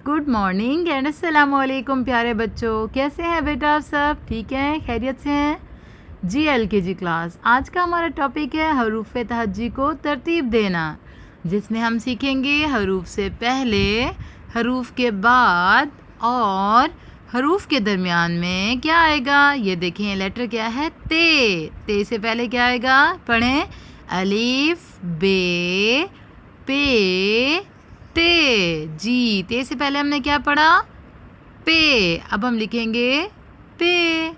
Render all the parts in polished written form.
Good morning and अस्सलाम वालेकुम प्यारे बच्चों, कैसे हैं बेटा आप सब? ठीक हैं, खैरियत से हैं जी? LKG class. आज का हमारा टॉपिक है हरूफ तहज्जी को तरतीब देना, जिसमें हम सीखेंगे हरूफ से पहले, हरूफ के बाद और हरूफ के दरमियान में क्या आएगा। ये देखें, लेटर क्या है? ते से पहले क्या आएगा? पढ़ें, अलीफ बे पे ते। जी, ते से पहले हमने क्या पढ़ा? पे। अब हम लिखेंगे पे।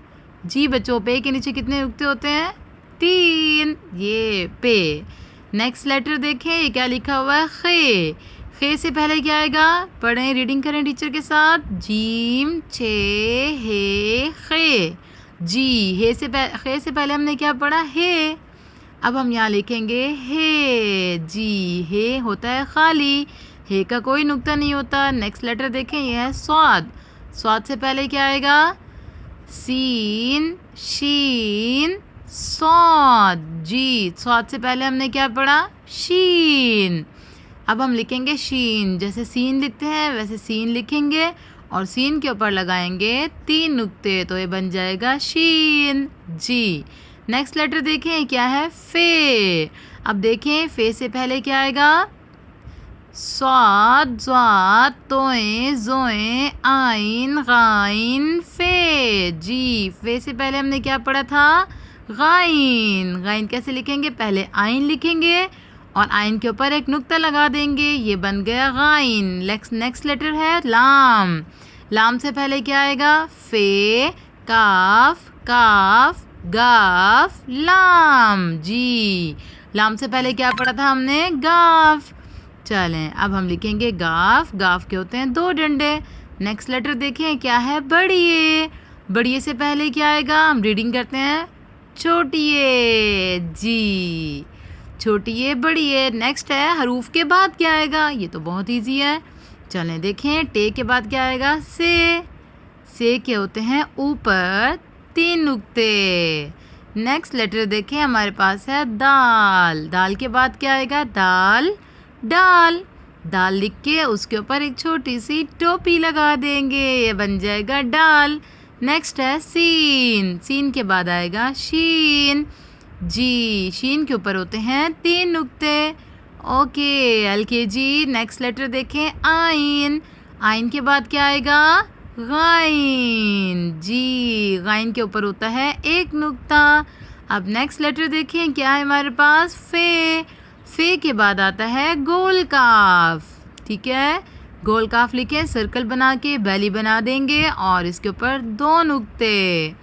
जी बच्चों, पे के नीचे कितने नुक्ते होते हैं? 3। ये पे। नेक्स्ट लेटर देखें, ये क्या लिखा हुआ है? खे। खे से पहले क्या आएगा? पढ़ें, रीडिंग करें टीचर के साथ। जीम छे हे खे। जी, खे से पहले हमने क्या पढ़ा? हे। अब हम यहाँ लिखेंगे हे। जी, हे होता है खाली, हे का कोई नुक्ता नहीं होता। नेक्स्ट लेटर देखें, ये है स्वाद। स्वाद से पहले क्या आएगा? सीन शीन स्वाद। जी, स्वाद से पहले हमने क्या पढ़ा? शीन। अब हम लिखेंगे शीन, जैसे सीन लिखते हैं वैसे सीन लिखेंगे और सीन के ऊपर लगाएंगे 3 नुक्ते, तो ये बन जाएगा शीन। जी, नेक्स्ट लेटर देखें, क्या है? फे। अब देखें, फे से पहले क्या आएगा? स्वाद ज़्वाद तोए ज़ोए आइन गाइन फे। जी, फे से पहले हमने क्या पढ़ा था? गाइन। गाइन कैसे लिखेंगे? पहले आइन लिखेंगे और आइन के ऊपर एक नुक्ता लगा देंगे, ये बन गया गाइन। नेक्स्ट लेटर है लाम। लाम से पहले क्या आएगा? फे काफ काफ गाफ लाम। जी, लाम से पहले क्या पढ़ा था हमने? गाफ। चलें, अब हम लिखेंगे गाफ। गाफ के होते हैं 2 डंडे। नेक्स्ट लेटर देखें, क्या है? बड़िए। बड़िए से पहले क्या आएगा? हम रीडिंग करते हैं, छोटिए। जी, छोटिए बड़िए। नेक्स्ट है हरूफ के बाद क्या आएगा? ये तो बहुत इजी है। चलें देखें, टे के बाद क्या आएगा? से के होते हैं ऊपर 3 नुक्ते। नेक्स्ट लेटर देखें, हमारे पास है दाल। दाल के बाद क्या आएगा? दाल डाल। दाल लिख के उसके ऊपर एक छोटी सी टोपी लगा देंगे, ये बन जाएगा डाल। नेक्स्ट है सीन। सीन के बाद आएगा शीन। जी, शीन के ऊपर होते हैं 3 नुक्ते। Okay LKG। नेक्स्ट लेटर देखें, आइन। आइन के बाद क्या आएगा? गाइन। जी, गाइन के ऊपर होता है 1 नुक्ता। अब नेक्स्ट लेटर देखें, क्या है हमारे पास? फे। फे के बाद आता है गोल काफ। ठीक है, गोल काफ लिखें, सर्कल बना के बैली बना देंगे और इसके ऊपर 2 नुक्ते।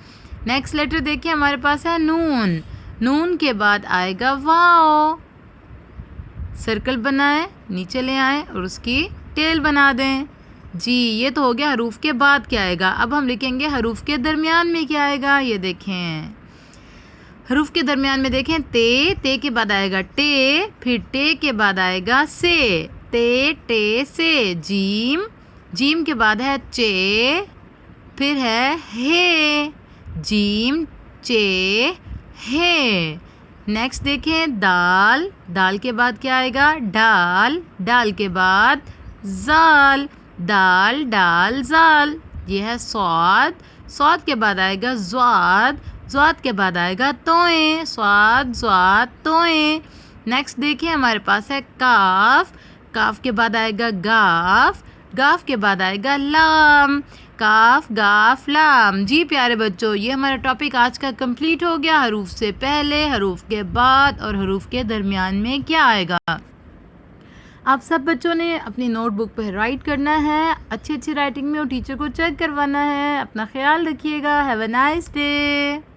नेक्स्ट लेटर देखें, हमारे पास है नून। नून के बाद आएगा वाओ। सर्कल बनाएं, नीचे ले आएं और उसकी टेल बना दें। जी, ये तो हो गया हरूफ के बाद क्या आएगा। अब हम लिखेंगे हरूफ के दरमियान में क्या आएगा। ये देखें, हरूफ के दरमियान में देखें, ते के बाद आएगा टे, फिर टे के बाद आएगा से, टे से। जीम। जीम के बाद है चे, फिर है हे। जीम चे हे। नेक्स्ट देखें, दाल। दाल के बाद क्या आएगा? डाल। डाल के बाद जाल। दाल डाल जाल। ये है स्वाद। स्वाद के बाद आएगा ज़्वाद। ज़्वाद के बाद आएगा तोए। स्वाद ज़्वाद तोए। नेक्स्ट देखिए, हमारे पास है काफ। काफ के बाद आएगा गाफ। गाफ के बाद आएगा लाम। काफ गाफ लाम। जी प्यारे बच्चों, ये हमारा टॉपिक आज का कंप्लीट हो गया। हरूफ से पहले, हरूफ के बाद और हरूफ के दरमियान में क्या आएगा। आप सब बच्चों ने अपनी नोटबुक पर राइट करना है, अच्छी राइटिंग में और टीचर को चेक करवाना है। अपना ख्याल रखिएगा। Have a nice day.